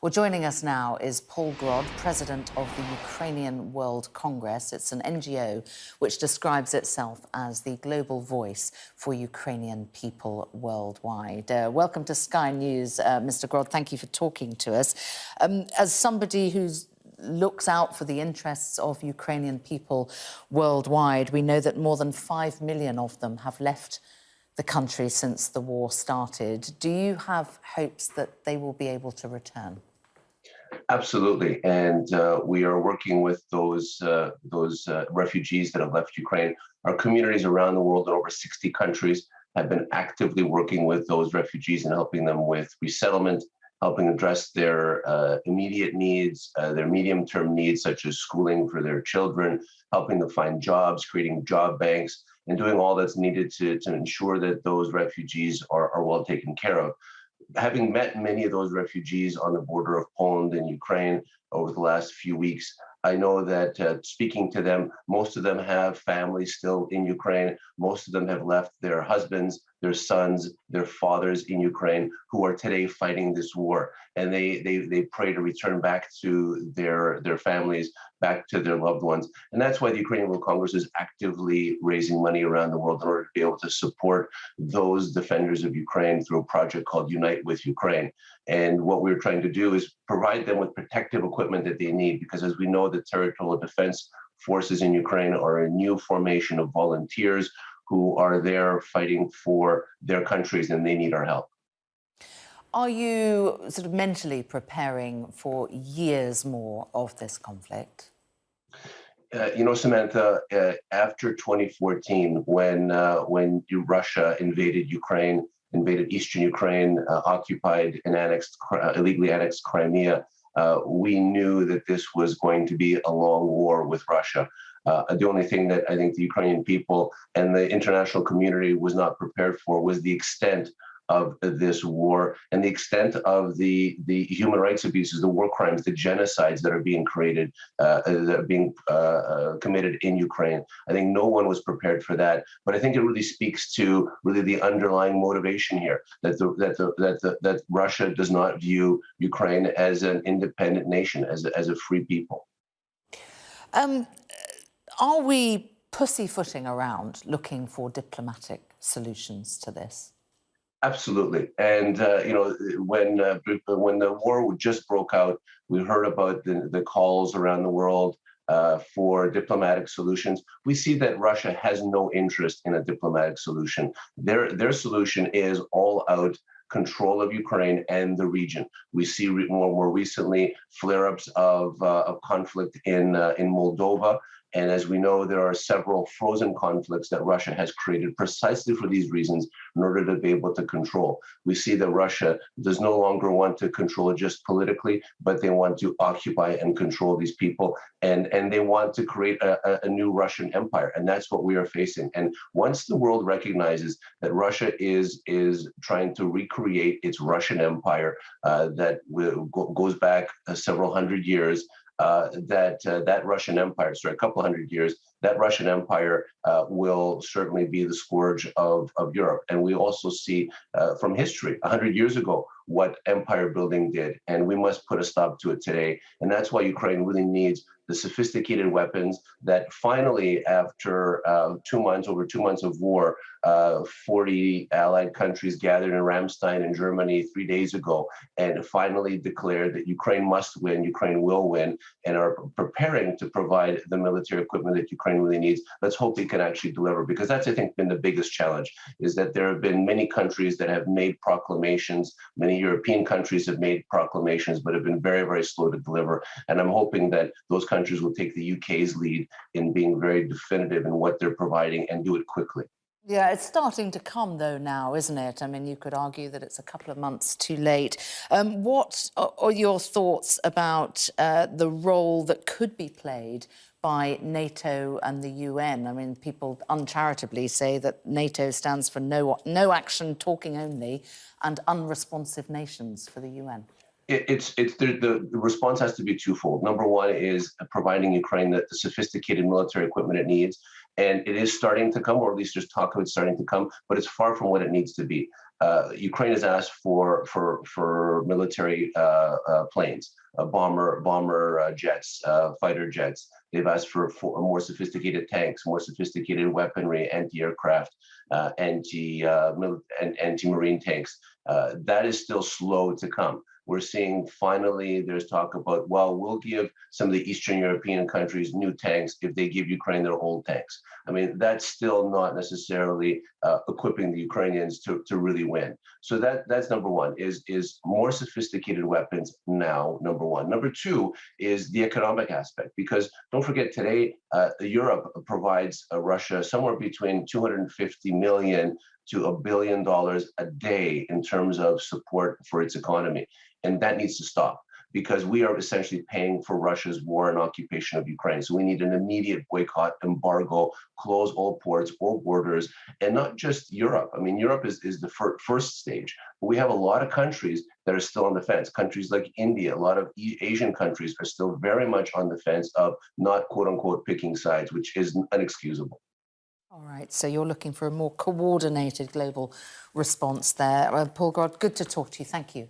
Well, joining us now is Paul Grod, president of the Ukrainian World Congress. It's an NGO which describes itself as the global voice for Ukrainian people worldwide. Welcome to Sky News, Mr. Grod. Thank you for talking to us. As somebody who looks out for the interests of Ukrainian people worldwide, we know that more than 5 million of them have left the country since the war started. Do you have hopes that they will be able to return? Absolutely, and we are working with those refugees that have left Ukraine. Our communities around the world in over 60 countries have been actively working with those refugees and helping them with resettlement, helping address their immediate needs, their medium-term needs, such as schooling for their children, helping them find jobs, creating job banks, and doing all that's needed to ensure that those refugees are well taken care of. Having met many of those refugees on the border of Poland and Ukraine over the last few weeks, I know that speaking to them, most of them have families still in Ukraine. Most of them have left their husbands, their sons, their fathers in Ukraine, who are today fighting this war. And they pray to return back to their families, back to their loved ones. And that's why the Ukrainian World Congress is actively raising money around the world in order to be able to support those defenders of Ukraine through a project called Unite with Ukraine. And what we're trying to do is provide them with protective equipment that they need, because as we know, the territorial defense forces in Ukraine are a new formation of volunteers who are there fighting for their countries, and they need our help. Are you sort of mentally preparing for years more of this conflict? Samantha, after 2014, when Russia invaded Ukraine, invaded eastern Ukraine, occupied and illegally annexed Crimea, we knew that this was going to be a long war with Russia. The only thing that I think the Ukrainian people and the international community was not prepared for was the extent of this war and the extent of the human rights abuses, the war crimes, the genocides that are being committed in Ukraine. I think no one was prepared for that, but I think it really speaks to really the underlying motivation here, that Russia does not view Ukraine as an independent nation, as a free people. Are we pussyfooting around looking for diplomatic solutions to this? Absolutely, and when the war just broke out, we heard about the calls around the world for diplomatic solutions. We see that Russia has no interest in a diplomatic solution. Their solution is all out control of Ukraine and the region. We see more recently flare-ups of conflict in Moldova. And as we know, there are several frozen conflicts that Russia has created precisely for these reasons in order to be able to control. We see that Russia does no longer want to control it just politically, but they want to occupy and control these people. And they want to create a new Russian empire. And that's what we are facing. And once the world recognizes that Russia is trying to recreate its Russian empire that goes back several hundred years, that Russian empire, a couple hundred years, that Russian empire will certainly be the scourge of Europe. And we also see from history, 100 years ago, what empire building did. And we must put a stop to it today. And that's why Ukraine really needs the sophisticated weapons that finally, after over 2 months of war, 40 allied countries gathered in Ramstein in Germany 3 days ago and finally declared that Ukraine must win, Ukraine will win, and are preparing to provide the military equipment that Ukraine really needs. Let's hope it can actually deliver, because that's, I think, been the biggest challenge, is that there have been many countries that have made proclamations, many European countries have made proclamations, but have been very, very slow to deliver. And I'm hoping that those countries will take the UK's lead in being very definitive in what they're providing and do it quickly. Yeah, it's starting to come, though, now, isn't it? I mean, you could argue that it's a couple of months too late. What are your thoughts about the role that could be played by NATO and the UN? I mean, people uncharitably say that NATO stands for no action, talking only, and unresponsive nations for the UN. The response has to be twofold. Number one is providing Ukraine the sophisticated military equipment it needs. And it is starting to come, or at least there's talk of it starting to come, but it's far from what it needs to be. Ukraine has asked for military planes, bomber jets, fighter jets. They've asked for more sophisticated tanks, more sophisticated weaponry, anti-aircraft, anti-marine tanks. That is still slow to come. We're seeing finally there's talk about, well, we'll give some of the Eastern European countries new tanks if they give Ukraine their old tanks. I mean, that's still not necessarily equipping the Ukrainians to really win. So that's number one, is more sophisticated weapons now, number one. Number two is the economic aspect, because don't forget today, Europe provides Russia somewhere between 250 million to $1 billion a day in terms of support for its economy. And that needs to stop, because we are essentially paying for Russia's war and occupation of Ukraine. So we need an immediate boycott, embargo, close all ports, all borders, and not just Europe. I mean, Europe is the first stage, but we have a lot of countries that are still on the fence. Countries like India, a lot of Asian countries are still very much on the fence of not, quote unquote, picking sides, which is inexcusable. All right, so you're looking for a more coordinated global response there. Paul Grod, good to talk to you. Thank you.